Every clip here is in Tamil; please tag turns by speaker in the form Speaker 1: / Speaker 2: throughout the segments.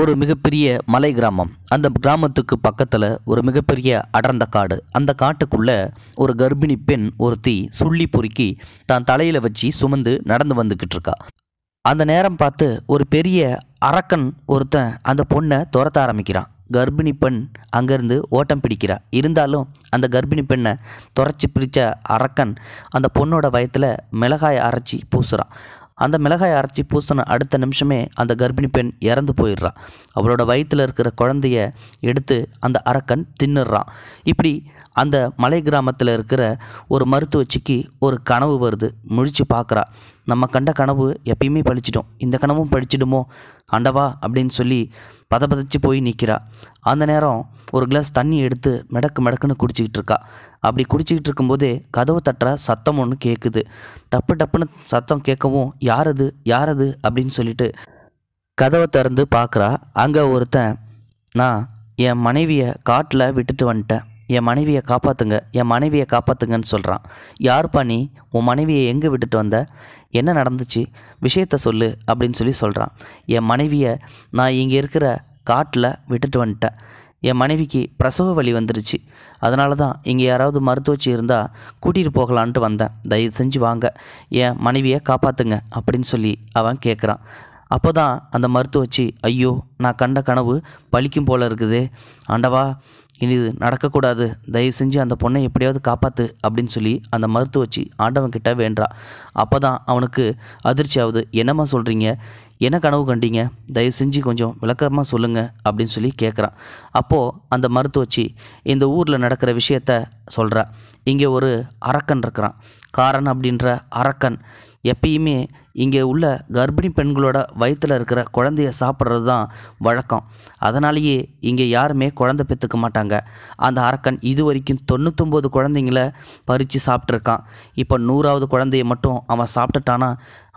Speaker 1: ஒரு மிகப்பெரிய மலை கிராமம். அந்த கிராமத்துக்கு பக்கத்தில் ஒரு மிகப்பெரிய அடர்ந்த காடு. அந்த காட்டுக்குள்ள ஒரு கர்ப்பிணி பெண் ஒருத்தி சுள்ளி பொறுக்கி தான் தலையில் வச்சு சுமந்து நடந்து வந்துக்கிட்டு இருக்கா. அந்த நேரம் பார்த்து ஒரு பெரிய அரக்கன் ஒருத்தன் அந்த பொண்ணை துரத்த ஆரம்பிக்கிறான். கர்ப்பிணி பெண் அங்கேருந்து ஓட்டம் பிடிக்கிறா. இருந்தாலும் அந்த கர்ப்பிணி பெண்ணை துரைச்சி பிடிச்ச அரக்கன் அந்த பொண்ணோட வயத்தில் மிளகாய் அரைச்சி பூசுகிறான். அந்த மிளகாய் அரைச்சி பூசின அடுத்த நிமிஷமே அந்த கர்ப்பிணி பெண் இறந்து போயிடுறான். அவளோட வயிற்றில் இருக்கிற குழந்தைய எடுத்து அந்த அரக்கன் தின்னுடுறான். இப்படி அந்த மலை கிராமத்தில் இருக்கிற ஒரு மருத்துவச்சிக்கு ஒரு கனவு வருது. முழிச்சு பார்க்குறா. நம்ம கண்ட கனவு எப்பயுமே பழிச்சிட்டோம், இந்த கனவும் பழிச்சிடுமோ ஆண்டவா அப்படின்னு சொல்லி பதப்பதச்சு போய் நிற்கிறா. அந்த நேரம் ஒரு கிளாஸ் தண்ணி எடுத்து மெடக்குன்னு குடிச்சிக்கிட்டு இருக்கா. அப்படி குடிச்சிக்கிட்டு இருக்கும்போதே கதவு தட்டுற சத்தம் ஒன்று கேட்குது. டப்புன்னு சத்தம் கேட்கவும் யாரது அப்படின்னு சொல்லிட்டு கதவை திறந்து பார்க்குறா. அங்கே ஒருத்தன், நான் என் மனைவியை காட்டில் விட்டுட்டு வந்துட்டேன், என் மனைவியை காப்பாற்றுங்கன்னு சொல்கிறான். யாருப்பா நீ? உன் மனைவியை எங்கே விட்டுட்டு வந்த? என்ன நடந்துச்சு? விஷயத்த சொல்லு அப்படின்னு சொல்கிறான். என் மனைவியை நான் இங்கே இருக்கிற காட்டில் விட்டுட்டு வந்துட்டேன். என் மனைவிக்கு பிரசவ வலி வந்துருச்சு. அதனால தான் இங்கே யாராவது மருத்துவச்சி இருந்தால் கூட்டிகிட்டு போகலான்ட்டு வந்தேன். தயவு செஞ்சு வாங்க, என் மனைவியை காப்பாற்றுங்க அப்படின்னு சொல்லி அவன் கேட்குறான். அப்போ தான் அந்த மருத்துவச்சி, ஐயோ நான் கண்ட கனவு பலிக்கும் போல இருக்குதே ஆண்டவா, இனி இது நடக்கக்கூடாது, தயவு செஞ்சு அந்த பொண்ணை எப்படியாவது காப்பாற்று அப்படின்னு சொல்லி அந்த மருத்துவச்சி ஆண்டவன்கிட்ட வேண்டா. அப்போ தான் அவனுக்கு அதிர்ச்சி ஆகுது. என்னம்மா சொல்கிறீங்க? என்ன கனவு கண்டீங்க? தயவு செஞ்சு கொஞ்சம் விளக்கமாக சொல்லுங்கள் அப்படின்னு சொல்லி கேட்குறான். அப்போது அந்த மருத்துவச்சி இந்த ஊரில் நடக்கிற விஷயத்த சொல்கிறா. இங்கே ஒரு அரக்கன் இருக்கிறான். காரன் அப்படின்ற அரக்கன் எப்பயுமே இங்கே உள்ள கர்ப்பிணி பெண்களோட வயிற்றில் இருக்கிற குழந்தைய சாப்பிட்றது தான் வழக்கம். அதனாலேயே இங்கே யாருமே குழந்தை பெற்றுக்க மாட்டாங்க. அந்த அரக்கன் இது வரைக்கும் 99 குழந்தைங்கள பறித்து சாப்பிட்ருக்கான். இப்போ 100வது குழந்தைய மட்டும் அவன் சாப்பிட்டுட்டானா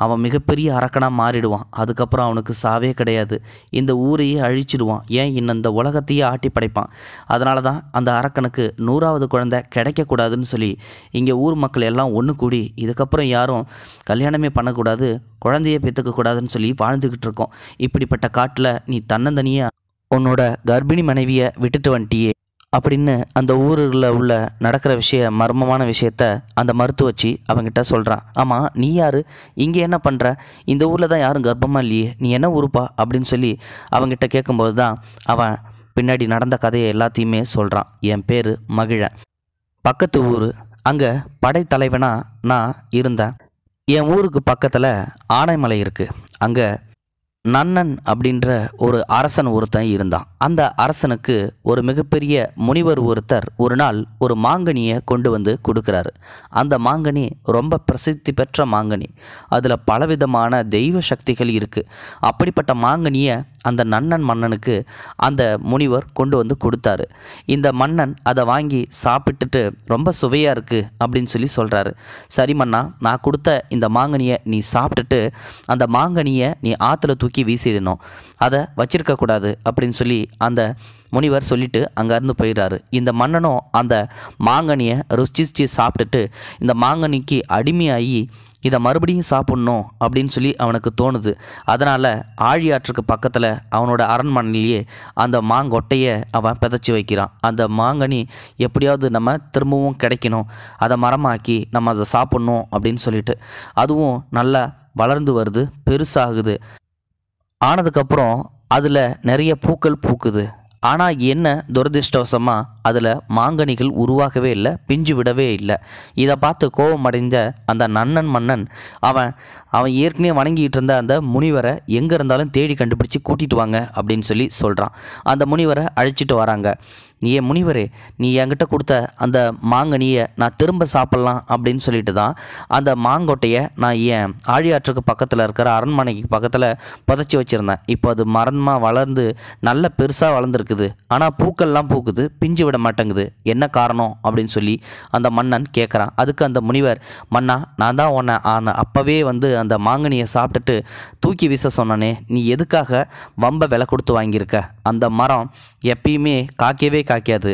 Speaker 1: அவன் மிகப்பெரிய அரக்கனாக மாறிடுவான். அதுக்கப்புறம் அவனுக்கு சாவே கிடையாது. இந்த ஊரையே அழிச்சிடுவான். ஏன் இந்த உலகத்தையே ஆட்டி படைப்பான். அதனால தான் அந்த அரக்கனுக்கு 100வது குழந்தை கிடைக்கக்கூடாதுன்னு சொல்லி இங்கே ஊர் மக்கள் எல்லாம் ஒன்று கூடி இதுக்கப்புறம் யாரும் கல்யாணமே பண்ணக்கூடாது, குழந்தைய பெற்றுக்கக்கூடாதுன்னு சொல்லி வாழ்ந்துக்கிட்டு இருக்கோம். இப்படிப்பட்ட காட்டில் நீ தன்னந்தனியாக உன்னோட கர்ப்பிணி மனைவியை விட்டுட்டு வந்துட்டியே அப்படின்னு அந்த ஊரில் உள்ள நடக்கிற மர்மமான விஷயத்த அந்த மருத்துவச்சி அவங்ககிட்ட சொல்கிறான். ஆமாம், நீ யார்? இங்கே என்ன பண்ணுற? இந்த ஊரில் தான் யாரும் கர்ப்பமாக இல்லையே, நீ என்ன ஊருப்பா அப்படின்னு சொல்லி அவங்ககிட்ட கேட்கும்போது தான் அவன் பின்னாடி நடந்த கதையை எல்லாத்தையுமே சொல்கிறான். என் பேர் மகிழன், பக்கத்து ஊர், அங்கே படைத்தலைவனாக நான் இருந்தேன். என் ஊருக்கு பக்கத்தில் ஆனைமலை இருக்குது. அங்கே நன்னன் அப்படின்ற ஒரு அரசன் ஒருத்தன் இருந்தான். அந்த அரசனுக்கு ஒரு மிகப்பெரிய முனிவர் ஒருத்தர் ஒரு நாள் ஒரு மாங்கனியை கொண்டு வந்து கொடுக்குறாரு. அந்த மாங்கனி ரொம்ப பிரசித்தி பெற்ற மாங்கனி. அதில் பலவிதமான தெய்வ சக்திகள் இருக்குது. அப்படிப்பட்ட மாங்கனியை அந்த நன்னன் மன்னனுக்கு அந்த முனிவர் கொண்டு வந்து கொடுத்தாரு. இந்த மன்னன் அதை வாங்கி சாப்பிட்டுட்டு ரொம்ப சுவையாக இருக்குது அப்படின்னு சொல்கிறாரு. சரி மன்னா, நான் கொடுத்த இந்த மாங்கனியை நீ சாப்பிட்டுட்டு அந்த மாங்கனியை நீ ஆற்றுல தூக்கி வீசிடணும், அதை வச்சிருக்கக்கூடாது அப்படின்னு சொல்லி அந்த முனிவர் சொல்லிட்டு அங்கேருந்து போயிடுறாரு. இந்த மன்னனும் அந்த மாங்கனியை ருசிச்சு சாப்பிட்டுட்டு இந்த மாங்கனிக்கு அடிமையாகி இதை மறுபடியும் சாப்பிட்ணும் அப்படின்னு சொல்லி அவனுக்கு தோணுது. அதனால் ஆழியாற்றுக்கு பக்கத்தில் அவனோட அரண்மனையிலேயே அந்த மாங்கொட்டையை அவன் பிதைச்சி வைக்கிறான். அந்த மாங்கனி எப்படியாவது நம்ம திரும்பவும் கிடைக்கணும், அதை மரமாக்கி நம்ம அதை சாப்பிட்ணும் அப்படின்னு சொல்லிட்டு அதுவும் நல்லா வளர்ந்து வருது, பெருசாகுது. ஆனதுக்கப்புறம் அதில் நிறைய பூக்கள் பூக்குது. ஆனால் என்ன துரதிர்ஷ்டவசமாக அதில் மாங்கனிகள் உருவாகவே இல்லை, பிஞ்சு விடவே இல்லை. இதை பார்த்து கோபமடைந்த அந்த நன்னன் மன்னன் அவன் ஏற்கனவே வணங்கிட்டு இருந்த அந்த முனிவரை எங்கே இருந்தாலும் தேடி கண்டுபிடிச்சி கூட்டிகிட்டு வாங்க அப்படின்னு சொல்கிறான். அந்த முனிவரை அழைச்சிட்டு வராங்க. ஏன் முனிவரே, நீ என்கிட்ட கொடுத்த அந்த மாங்கனியை நான் திரும்ப சாப்பிட்லாம் அப்படின்னு சொல்லிட்டு தான் அந்த மாங்கொட்டையை நான் என் ஆழியாற்றுக்கு பக்கத்தில் இருக்கிற அரண்மனைக்கு பக்கத்தில் புதைச்சி வச்சுருந்தேன். இப்போ அது மரமாக வளர்ந்து நல்ல பெருசாக வளர்ந்துருக்குது. ஆனால் பூக்கள்லாம் பூக்குது, பிஞ்சு விட மாட்டேங்குது. என்ன காரணம் அப்படின்னு சொல்லி அந்த மன்னன் கேட்குறான். அதுக்கு அந்த முனிவர், மன்னா, நான் தான் உன்னை அப்போவே வந்து அந்த மாங்கனியை சாப்பிட்டுட்டு தூக்கி வீச சொன்னானே, நீ எதுக்காக வம்ப விலை கொடுத்து வாங்கியிருக்க? அந்த மரம் எப்பயுமே காய்க்கவே காய்க்காது.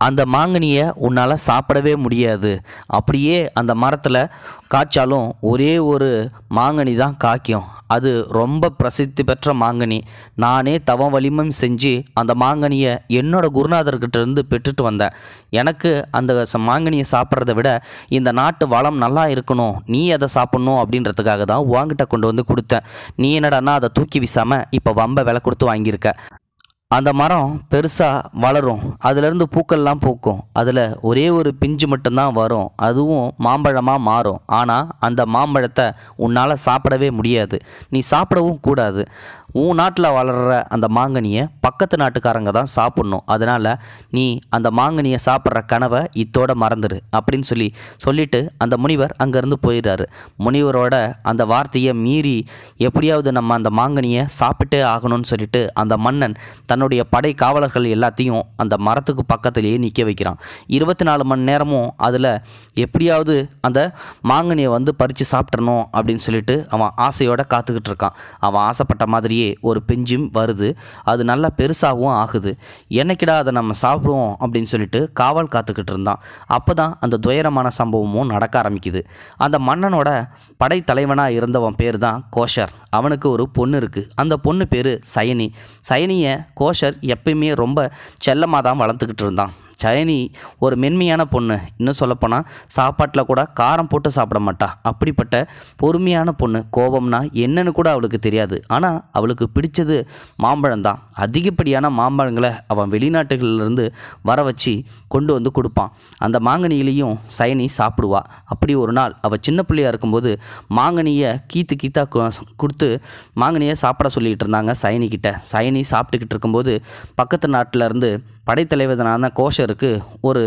Speaker 1: அந்த மாங்கனியை உன்னால் சாப்பிடவே முடியாது. அப்படியே அந்த மரத்தில் காய்ச்சாலும் ஒரே ஒரு மாங்கனி தான் காய்க்கும். அது ரொம்ப பிரசித்தி பெற்ற மாங்கனி. நானே தவம் வலிமம் செஞ்சு அந்த மாங்கனியை என்னோட குருநாதர்கிட்ட இருந்து பெற்றுட்டு வந்தேன். எனக்கு அந்த மாங்கனியை சாப்பிட்றத விட இந்த நாட்டு வளம் நல்லா இருக்கணும், நீ அதை சாப்பிட்ணும் அப்படின்றதுக்காக தான் உன்கிட்ட கொண்டு வந்து கொடுத்தேன். நீ என்னடான்னா அதை தூக்கி வீசாமல் இப்போ வம்ப விலை கொடுத்து வாங்கியிருக்க. அந்த மரம் பெருசாக வளரும், அதிலிருந்து பூக்கள்லாம் பூக்கும். அதில் ஒரே ஒரு பிஞ்சு மட்டும்தான் வரும், அதுவும் மாம்பழமாக மாறும். ஆனால் அந்த மாம்பழத்தை உன்னால் சாப்பிடவே முடியாது, நீ சாப்பிடவும் கூடாது. உன் நாட்டில் வளர்கிற அந்த மாங்கனியை பக்கத்து நாட்டுக்காரங்க தான் சாப்பிட்ணும். அதனால் நீ அந்த மாங்கனியை சாப்பிட்ற கனவை இத்தோட மறந்துடு அப்படின்னு சொல்லிட்டு அந்த முனிவர் அங்கேருந்து போயிடுறாரு. முனிவரோட அந்த வார்த்தையை மீறி எப்படியாவது நம்ம அந்த மாங்கனியை சாப்பிட்டே ஆகணும்னு சொல்லிட்டு அந்த மன்னன் தன்னுடைய படை காவலர்கள் எல்லாத்தையும் அந்த மரத்துக்கு பக்கத்திலேயே நிற்க வைக்கிறான். 24 மணி நேரமும் அதில் எப்படியாவது அந்த மாங்கனியை வந்து பறித்து சாப்பிட்றணும் அப்படின்னு சொல்லிட்டு அவன் ஆசையோடு காத்துக்கிட்டு இருக்கான். அவன் ஆசைப்பட்ட மாதிரியே ஒரு பெஞ்சும் வருது, அது நல்லா பெருசாகவும் ஆகுது. என்னைக்கிடா அதை நம்ம சாப்பிடுவோம் அப்படின்னு சொல்லிட்டு காவல் காத்துக்கிட்டு இருந்தான். அப்போ தான் அந்த துயரமான சம்பவமும் நடக்க ஆரம்பிக்குது. அந்த மன்னனோட படைத்தலைவனாக இருந்தவன் பேர் தான் கோஷர். அவனுக்கு ஒரு பொண்ணு இருக்குது. அந்த பொண்ணு பேர் சயனி. சயனியை கோஷர் எப்பயுமே ரொம்ப செல்லமாக தான் வளர்த்துக்கிட்டு இருந்தான். சயனி ஒரு மென்மையான பொண்ணு. இன்னும் சொல்லப்போனால் சாப்பாட்டில் கூட காரம் போட்டு சாப்பிட மாட்டா. அப்படிப்பட்ட பொறுமையான பொண்ணு. கோபம்னா என்னன்னு கூட அவளுக்கு தெரியாது. ஆனால் அவளுக்கு பிடிச்சது மாம்பழம் தான். அதிகப்படியான மாம்பழங்களை அவன் வெளிநாட்டுகளிலிருந்து வர வச்சு கொண்டு வந்து கொடுப்பான். அந்த மாங்கனியிலையும் சயனி சாப்பிடுவா. அப்படி ஒரு நாள் அவள் சின்ன பிள்ளையாக இருக்கும்போது மாங்கனியை கீத்தா கொடுத்து மாங்கனியை சாப்பிட சொல்லிக்கிட்டு இருந்தாங்க சயனிக்கிட்ட. சயனி சாப்பிட்டுக்கிட்டு இருக்கும்போது பக்கத்து நாட்டில் இருந்து படைத்தலைவனான கோஷருக்கு ஒரு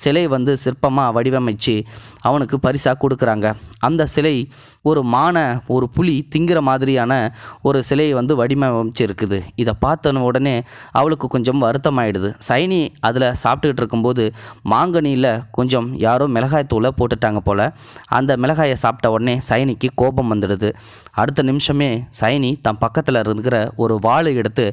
Speaker 1: சிலை வந்து சிற்பமாக வடிவமைச்சு அவனுக்கு பரிசாக கொடுக்குறாங்க. அந்த சிலை ஒரு ஒரு புலி திங்கிற மாதிரியான ஒரு சிலையை வந்து வடிவமைச்சு இருக்குது. இதை பார்த்தன உடனே அவளுக்கு கொஞ்சம் வருத்தமாயிடுது. சைனி அதில் சாப்பிட்டுக்கிட்டு இருக்கும்போது மாங்கனியில் கொஞ்சம் யாரோ மிளகாய் தூளை போட்டுட்டாங்க போல். அந்த மிளகாயை சாப்பிட்ட உடனே சைனிக்கு கோபம் வந்துடுது. அடுத்த நிமிஷமே சைனி தன் பக்கத்தில் இருக்கிற ஒரு வாளை எடுத்து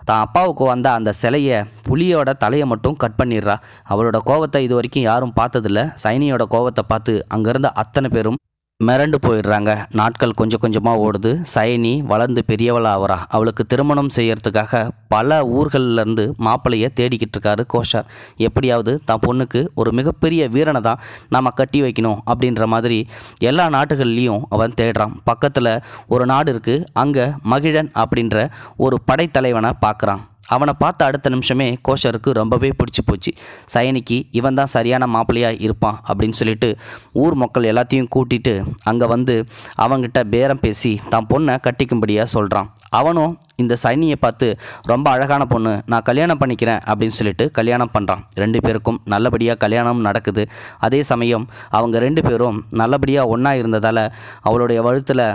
Speaker 1: தான் அப்பாவுக்கு வந்த அந்த சிலையை புலியோட தலையை மட்டும் கட் பண்ணிடுறா. அவளோட கோபத்தை இது வரைக்கும் யாரும் பார்த்ததில்ல. சைனியோட கோபத்தை பார்த்து அங்கேருந்த அத்தனை பேரும் மிரண்டு போயிடுறாங்க. நாட்கள் கொஞ்சம் கொஞ்சமாக ஓடுது. சயனி வளர்ந்து பெரியவளாக ஆகிறா. அவளுக்கு திருமணம் செய்யறதுக்காக பல ஊர்கள்லேருந்து மாப்பிள்ளையை தேடிக்கிட்டு இருக்காரு கோஷர். எப்படியாவது தான் பொண்ணுக்கு ஒரு மிகப்பெரிய வீரனை தான் நாம் கட்டி வைக்கணும் அப்படின்ற மாதிரி எல்லா நாட்டுகள்லேயும் அவன் தேடுறான். பக்கத்தில் ஒரு நாடு இருக்குது. அங்கே மகிழன் அப்படின்ற ஒரு படைத்தலைவனை பார்க்குறான். அவனை பார்த்த அடுத்த நிமிஷமே கோஷருக்கு ரொம்பவே பிடிச்சி போச்சு. சயனிக்கு இவன் தான் சரியான மாப்பிள்ளையாக இருப்பான் அப்படின்னு சொல்லிட்டு ஊர் மக்கள் எல்லாத்தையும் கூட்டிகிட்டு அங்கே வந்து அவங்கிட்ட பேரம் பேசி தான் பொண்ணை கட்டிக்கும்படியாக சொல்கிறான். அவனும் இந்த சயனியை பார்த்து ரொம்ப அழகான பொண்ணு, நான் கல்யாணம் பண்ணிக்கிறேன் அப்படின்னு சொல்லிட்டு கல்யாணம் பண்ணுறான். 2 பேருக்கும் நல்லபடியாக கல்யாணம் நடக்குது. அதே சமயம் அவங்க 2 பேரும் நல்லபடியாக ஒன்றா இருந்ததால் அவளுடைய வழுத்தில்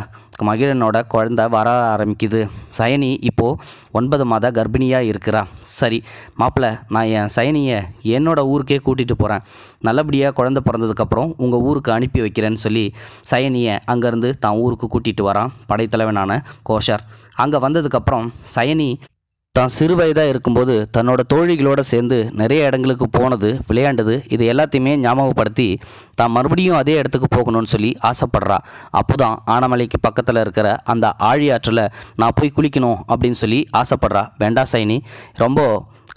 Speaker 1: மகிழனோட குழந்தை வர ஆரம்பிக்குது. சயனி இப்போது 9 மாத கர்ப்பிணியாக இருக்கிறா. சரி மாப்பிள்ளை, நான் என் சயனியை என்னோட ஊருக்கே கூட்டிகிட்டு போகிறேன். நல்லபடியாக குழந்தை பிறந்ததுக்கப்புறம் உங்கள் ஊருக்கு அனுப்பி வைக்கிறேன்னு சொல்லி சயனியை அங்கேருந்து தான் ஊருக்கு கூட்டிகிட்டு வரான் படைத்தலைவனான கோஷர். அங்கே வந்ததுக்கப்புறம் சயனி தான் சிறு வயதாக இருக்கும்போது தன்னோட தோழிகளோடு சேர்ந்து நிறைய இடங்களுக்கு போனது, விளையாண்டது, இது எல்லாத்தையுமே ஞாபகப்படுத்தி தான் மறுபடியும் அதே இடத்துக்கு போகணும்னு சொல்லி ஆசைப்படுறா. அப்போ தான் ஆனமலைக்கு பக்கத்தில் இருக்கிற அந்த ஆழியாற்றில் நான் போய் குளிக்கணும் அப்படின்னு சொல்லி ஆசைப்படுறா. வேண்டா சைனி, ரொம்ப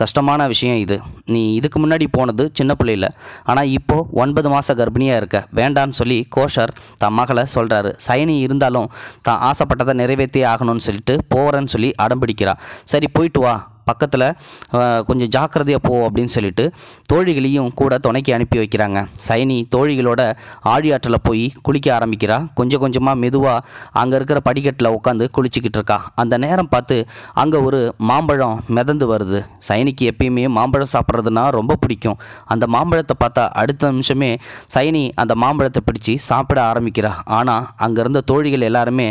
Speaker 1: கஷ்டமான விஷயம் இது. நீ இதுக்கு முன்னாடி போனது சின்ன பிள்ளையில், ஆனால் இப்போது 9 மாத கர்ப்பிணியாக இருக்க, வேண்டான்னு சொல்லி கோஷர் தன் மகளை சொல்கிறாரு. சயனி இருந்தாலும் தான் ஆசைப்பட்டதை நிறைவேற்றி ஆகணும்னு சொல்லிட்டு போகிறேன்னு சொல்லி அடம்பிடிக்கிறா. சரி போயிட்டு வா, பக்கத்தில் கொஞ்சம் ஜாக்கிரதையாக போ அப்படின்னு சொல்லிட்டு தோழிகளையும் கூட துணைக்கி அனுப்பி வைக்கிறாங்க. சயனி தோழிகளோட ஆழியாற்றில் போய் குளிக்க ஆரம்பிக்கிறா. கொஞ்சம் கொஞ்சமாக மெதுவாக அங்கே இருக்கிற படிக்கட்டில் உட்காந்து குளிச்சிக்கிட்டு இருக்கா. அந்த நேரம் பார்த்து அங்கே ஒரு மாம்பழம் மிதந்து வருது. சயனிக்கு எப்பயுமே மாம்பழம் சாப்பிட்றதுனா ரொம்ப பிடிக்கும். அந்த மாம்பழத்தை பார்த்தா அடுத்த நிமிஷமே சயனி அந்த மாம்பழத்தை பிடிச்சி சாப்பிட ஆரம்பிக்கிறா. ஆனால் அங்கே இருந்த தோழிகள் எல்லாருமே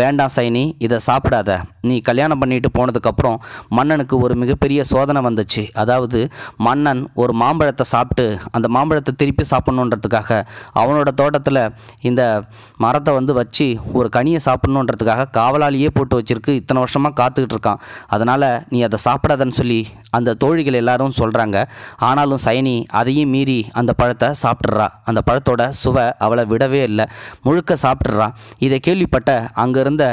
Speaker 1: வேண்டாம் சயனி, இதை சாப்பிடாத, நீ கல்யாணம் பண்ணிட்டு போனதுக்கப்புறம் மன்னனுக்கு ஒரு மிகப்பெரிய சோதனை வந்துச்சு. அதாவது மன்னன் ஒரு மாம்பழத்தை சாப்பிட்டு அந்த மாம்பழத்தை திருப்பி சாப்பிட்ணுன்றதுக்காக அவனோட தோட்டத்தில் இந்த மரத்தை வச்சு ஒரு கனியை சாப்பிட்ணுன்றதுக்காக காவலாளியே போட்டு வச்சிருக்கு. இத்தனை வருஷமாக காத்துக்கிட்டு இருக்கான். அதனால் நீ அதை சாப்பிடாதன்னு சொல்லி அந்த தோழிகள் எல்லாரும் சொல்கிறாங்க. ஆனாலும் சயனி அதையும் மீறி அந்த பழத்தை சாப்பிட்றா. அந்த பழத்தோட சுவை அவளை விடவே இல்லை, முழுக்க சாப்பிட்றா. இதை கேள்விப்பட்ட அங்கே இருந்த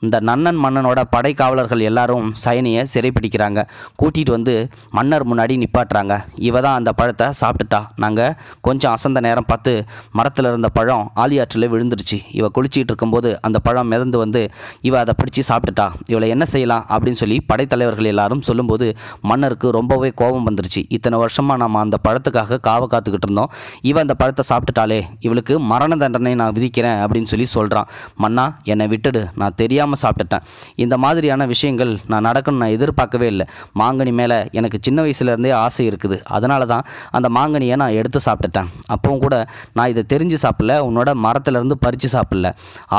Speaker 1: இந்த நன்னன் மன்னனோட படை காவலர்கள் எல்லாரும் சயனியை சிறைப்பிடிக்கிறாங்க. கூட்டிகிட்டு மன்னர் முன்னாடி நிப்பாட்டுறாங்க. இவ தான் அந்த பழத்தை சாப்பிட்டுட்டா. நாங்கள் கொஞ்சம் அசந்த நேரம் பார்த்து மரத்தில் இருந்த பழம் ஆலியாற்றில் விழுந்துருச்சு. இவ குளிச்சிட்டு இருக்கும்போது அந்த பழம் மிதந்து இவ அதை பிடிச்சி சாப்பிட்டுட்டா. இவளை என்ன செய்யலாம் அப்படின்னு சொல்லி படைத்தலைவர்கள் எல்லாரும் சொல்லும்போது மன்னருக்கு ரொம்பவே கோபம் வந்துருச்சு. இத்தனை வருஷமாக நம்ம அந்த பழத்துக்காக காத்துக்கிட்டு இருந்தோம். இவ அந்த பழத்தை சாப்பிட்டுட்டாலே, இவளுக்கு மரண தண்டனை நான் விதிக்கிறேன் அப்படின்னு சொல்லி சொல்கிறான். மன்னா, என்னை விட்டுடு, நான் தெரியாமல் சாப்பிட்டுட்டேன். இந்த மாதிரியான விஷயங்கள் நான் நடக்கணும்னு நான் எதிர்பார்க்கவே இல்லை. மாங்கனி மேலே எனக்கு சின்ன வயசுலேருந்தே ஆசை இருக்குது. அதனால தான் அந்த மாங்கனியை நான் எடுத்து சாப்பிட்டுட்டேன். அப்பவும் கூட நான் இதை தெரிஞ்சு சாப்பிடல, உன்னோட மரத்துலேருந்து பறித்து சாப்பிடல.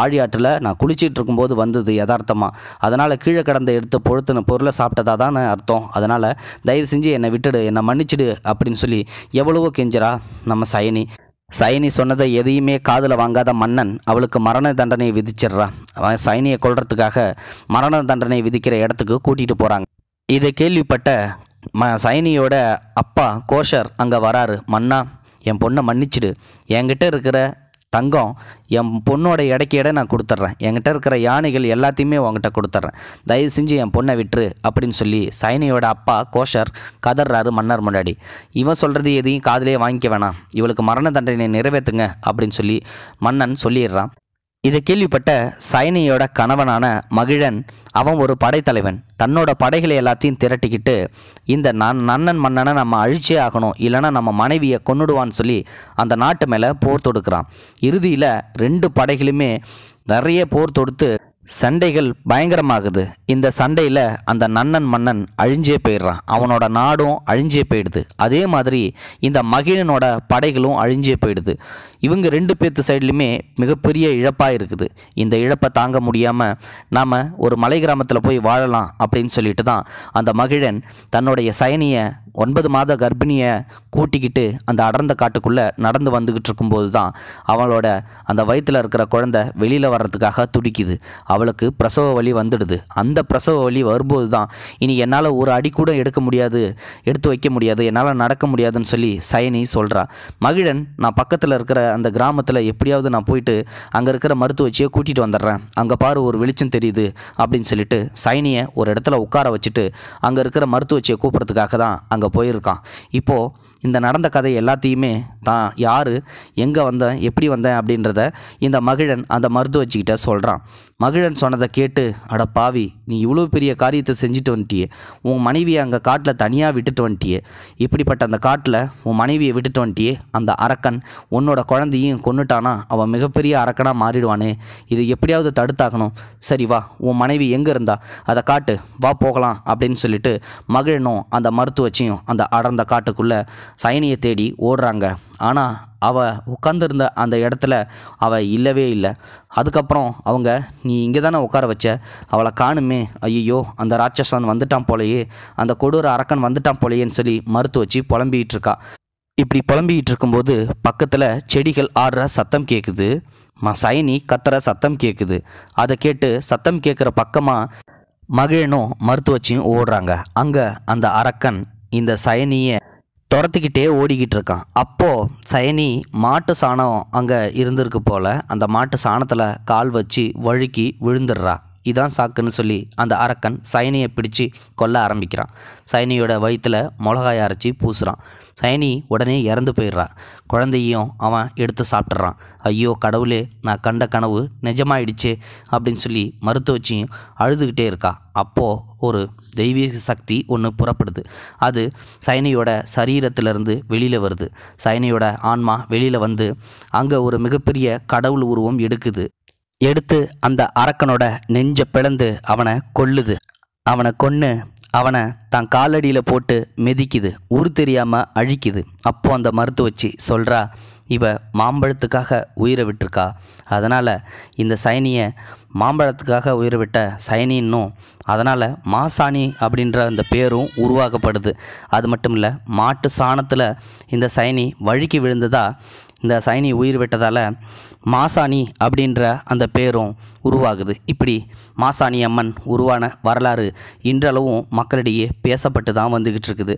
Speaker 1: ஆழியாற்றில் நான் குளிச்சிட்டு இருக்கும்போது வந்தது யதார்த்தமாக. அதனால் கீழே கடந்த எடுத்து பொழுத்தின பொருளை சாப்பிட்டதா தான் அர்த்தம். அதனால் தயவு செஞ்சு என்னை விட்டுடு, என்னை மன்னிச்சிடு அப்படின்னு சொல்லி எவ்வளவோ கெஞ்சரா நம்ம சயனி. சயனி சொன்னதை எதையுமே காதில் வாங்காத மன்னன் அவளுக்கு மரண தண்டனை விதிச்சிடுறா. அவன் சயனியை கொல்றதுக்காக மரண தண்டனை விதிக்கிற இடத்துக்கு கூட்டிகிட்டு போகிறாங்க. இதை கேள்விப்பட்ட சயனியோட அப்பா கோஷர் அங்கே வராரு. மன்னா, என் பொண்ணை மன்னிச்சிடு. என்கிட்ட இருக்கிற தங்கம் என் பொண்ணோட எடை நான் கொடுத்துட்றேன். என்கிட்ட இருக்கிற யானைகள் எல்லாத்தையுமே உங்ககிட்ட கொடுத்துட்றேன். தயவு செஞ்சு என் பொண்ணை விட்டுரு அப்படின்னு சொல்லி சயனியோட அப்பா கோஷர் கதறாரு மன்னர் முன்னாடி. இவன் சொல்கிறது எதையும் காதிலே வாங்கிக்க வேணாம், இவளுக்கு மரண தண்டனை நிறைவேற்றுங்க அப்படின்னு சொல்லி மன்னன் சொல்லிடுறான். இதை கேள்விப்பட்ட சயனியோட கணவனான மகிழன், அவன் ஒரு படைத்தலைவன். தன்னோட படைகளை எல்லாத்தையும் திரட்டிக்கிட்டு இந்த நன்னன் மன்னனை நம்ம அழிச்சே ஆகணும், இல்லைனா நம்ம மனைவியை கொன்னுடுவான்னு சொல்லி அந்த நாட்டு மேலே போர் தொடுக்கிறான். இறுதியில் 2 படைகளுமே நிறைய போர் தொடுத்து சண்டைகள் பயங்கரமாகுது. இந்த சண்டையில் அந்த நன்னன் மன்னன் அழிஞ்சே போயிடுறான். அவனோட நாடும் அழிஞ்சே போயிடுது. அதே மாதிரி இந்த மகிழனோட படைகளும் அழிஞ்சே போயிடுது. இவங்க 2 பேர்த்து சைட்லையுமே மிகப்பெரிய இழப்பாக இருக்குது. இந்த இழப்பை தாங்க முடியாமல் நாம் ஒரு மலை கிராமத்தில் போய் வாழலாம் அப்படின்னு சொல்லிட்டு தான் அந்த மகிழன் தன்னுடைய சயனியை 9 மாத கர்ப்பிணியை கூட்டிக்கிட்டு அந்த அடர்ந்த காட்டுக்குள்ளே நடந்து வந்துக்கிட்டு இருக்கும்போது தான் அவளோட அந்த வயிற்றில் இருக்கிற குழந்தை வெளியில் வர்றதுக்காக துடிக்குது. அவளுக்கு பிரசவ வலி வந்துடுது. அந்த பிரசவ வலி வரும்போது தான் இனி என்னால் ஒரு அடி கூட எடுத்து வைக்க முடியாது, என்னால் நடக்க முடியாதுன்னு சொல்லி சயனி சொல்கிறா. மகிழன், நான் பக்கத்தில் இருக்கிற அந்த கிராமத்தில் எப்படியாவது நான் போயிட்டு அங்கே இருக்கிற மருத்துவச்சியை கூட்டிகிட்டு வந்துடுறேன், அங்கே பாரு ஒரு வெளிச்சம் தெரியுது அப்படின்னு சொல்லிட்டு சயனியை ஒரு இடத்துல உட்கார வச்சுட்டு அங்கே இருக்கிற மருத்துவச்சியை கூப்பிட்றதுக்காக தான் அங்கே போயிருக்கான். இப்போது இந்த நடந்த கதை எல்லாத்தையுமே தான் யார், எங்கே வந்தேன், எப்படி வந்தேன் அப்படின்றத இந்த மகிழன் அந்த மருத்துவச்சிக்கிட்ட சொல்கிறான். மகிழன் சொன்னதை கேட்டு, அட பாவி, நீ இவ்வளோ பெரிய காரியத்தை செஞ்சுட்டு வந்துட்டியே, உன் மனைவியை அங்கே காட்டில் தனியாக விட்டுட்டு வந்துட்டியே, இப்படிப்பட்ட அந்த காட்டில் உன் மனைவியை விட்டுட்டு வந்துட்டியே, அந்த அரக்கன் உன்னோட குழந்தையும் கொன்னுட்டானா அவன் மிகப்பெரிய அரக்கனாக மாறிடுவானே, இது எப்படியாவது தடுத்தாகணும். சரி வா, உன் மனைவி எங்கே இருந்தா அதை காட்டு, வா போகலாம் அப்படின்னு சொல்லிட்டு மகிழனும் அந்த மருத்துவச்சியும் அந்த அடர்ந்த காட்டுக்குள்ளே சயனியை தேடி ஓடுறாங்க. ஆனால் அவள் உட்காந்துருந்த அந்த இடத்துல அவள் இல்லவே இல்லை. அதுக்கப்புறம் அவங்க, நீ இங்கே தானே உட்கார வச்ச, அவளை காணுமே, ஐயோ அந்த ராட்சசன் வந்துட்டான் போலையே, அந்த கொடூர அரக்கன் வந்துட்டான் போலையேன்னு சொல்லி மருத்துவச்சி புலம்பிகிட்டு இருக்கா. இப்படி புலம்பிகிட்டு இருக்கும்போது பக்கத்தில் செடிகள் ஆடுற சத்தம் கேட்குது, சயனி கத்துற சத்தம் கேட்குது. அதை கேட்டு சத்தம் கேட்குற பக்கமாக மகிழனும் மருத்துவச்சியும் ஓடுறாங்க. அங்கே அந்த அரக்கன் இந்த சயனியை துரத்திக்கிட்டே ஓடிக்கிட்டு இருக்கான். அப்போது சயனி மாட்டு சாணம் அங்கே இருந்திருக்கு போல், அந்த மாட்டு சாணத்தில் கால் வச்சு வழுக்கி விழுந்துடுறா. இதான் சாக்குன்னு சொல்லி அந்த அரக்கன் சயனியை பிடிச்சி கொல்ல ஆரம்பிக்கிறான். சயனியோட வயிற்றில் மிளகாய் அரைச்சி பூசுகிறான். சயனி உடனே இறந்து போயிடுறா. குழந்தையும் அவன் எடுத்து சாப்பிட்றான். ஐயோ கடவுளே, நான் கண்ட கனவு நிஜமாயிடுச்சே அப்படின்னு சொல்லி மருத்துவச்சியும் அழுதுகிட்டே இருக்கா. அப்போது ஒரு தெய்வீக சக்தி ஒன்று புறப்படுது. அது சயனியோட சரீரத்திலிருந்து வெளியில் வருது. சயனியோட ஆன்மா வெளியில் வந்து அங்கே ஒரு மிகப்பெரிய கடவுள் உருவம் எடுத்து அந்த அரக்கனோட நெஞ்சை பிளந்து அவனை கொல்லுது. அவனை கொன்று அவனை தான் காலடியில் போட்டு மிதிக்குது, ஊர் தெரியாமல் அழிக்குது. அப்போது அந்த மருத்துவச்சி சொல்கிறா, இவ மாம்பழத்துக்காக உயிரை விட்டுருக்கா. அதனால் இந்த சைனியை மாம்பழத்துக்காக உயிரை விட்ட சைனின்னும், அதனால் மாசாணி அப்படின்ற அந்த பேரும் உருவாக்கப்படுது. அது மட்டும் இல்லை, மாட்டு சாணத்தில் இந்த சைனி வழுக்கி விழுந்ததா இந்த சைனி உயிர் விட்டதால் மாசாணி அப்படின்ற அந்த பேரும் உருவாகுது. இப்படி மாசாணி அம்மன் உருவான வரலாறு இன்றளவும் மக்களிடையே பேசப்பட்டு தான் வந்துக்கிட்டு இருக்குது.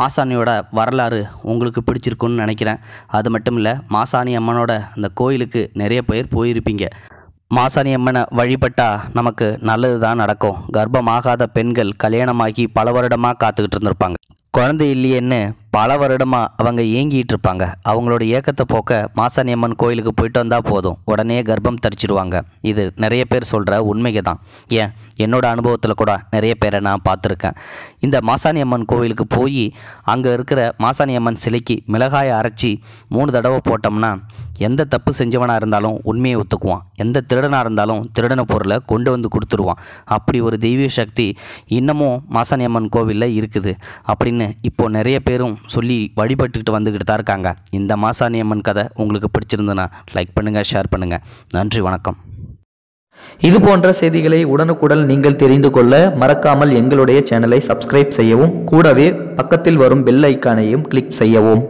Speaker 1: மாசாணியோட வரலாறு உங்களுக்கு பிடிச்சிருக்குன்னு நினைக்கிறேன். அது மட்டும் இல்லை, மாசாணி அம்மனோட அந்த கோயிலுக்கு நிறைய பேர் போயிருப்பீங்க. மாசாணி அம்மனை வழிபட்டால் நமக்கு நல்லது தான் நடக்கும். கர்ப்பமாகாத பெண்கள் கல்யாணமாகி பல வருடமாக காத்துக்கிட்டு இருந்திருப்பாங்க. குழந்தை இல்லையேன்னு பல வருடமாக அவங்க ஏங்கிட்டு இருப்பாங்க. அவங்களோட ஏக்கத்தை போக்க மாசாணி அம்மன் கோயிலுக்கு போயிட்டு வந்தால் போதும், உடனே கர்ப்பம் தரிச்சிடுவாங்க. இது நிறைய பேர் சொல்கிற உண்மையை தான். ஏன், என்னோட அனுபவத்தில் கூட நிறைய பேரை நான் பார்த்துருக்கேன். இந்த மாசாணி அம்மன் கோவிலுக்கு போய் அங்கே இருக்கிற மாசாணி அம்மன் சிலைக்கு மிளகாயை அரைச்சி 3 தடவை போட்டோம்னா எந்த தப்பு செஞ்சவனாக இருந்தாலும் உண்மையை ஒத்துக்குவான். எந்த திருடனாக இருந்தாலும் திருடன பொருளை கொண்டு வந்து கொடுத்துருவான். அப்படி ஒரு தெய்வீக சக்தி இன்னமும் மாசாணி அம்மன் கோவிலில் இருக்குது அப்படின்னு இப்போது நிறைய பேரும் சொல்லி வழிபட்டுக்கிட்டு வந்துக்கிட்டு தான் இருக்காங்க. இந்த மாசாணி அம்மன் கதை உங்களுக்கு பிடிச்சிருந்துன்னா லைக் பண்ணுங்கள், ஷேர் பண்ணுங்கள். நன்றி, வணக்கம்.
Speaker 2: இது போன்ற செய்திகளை உடனுக்குடன் நீங்கள் தெரிந்து கொள்ள மறக்காமல் எங்களுடைய சேனலை சப்ஸ்கிரைப் செய்யவும், கூடவே பக்கத்தில் வரும் பெல் ஐக்கானையும் கிளிக் செய்யவும்.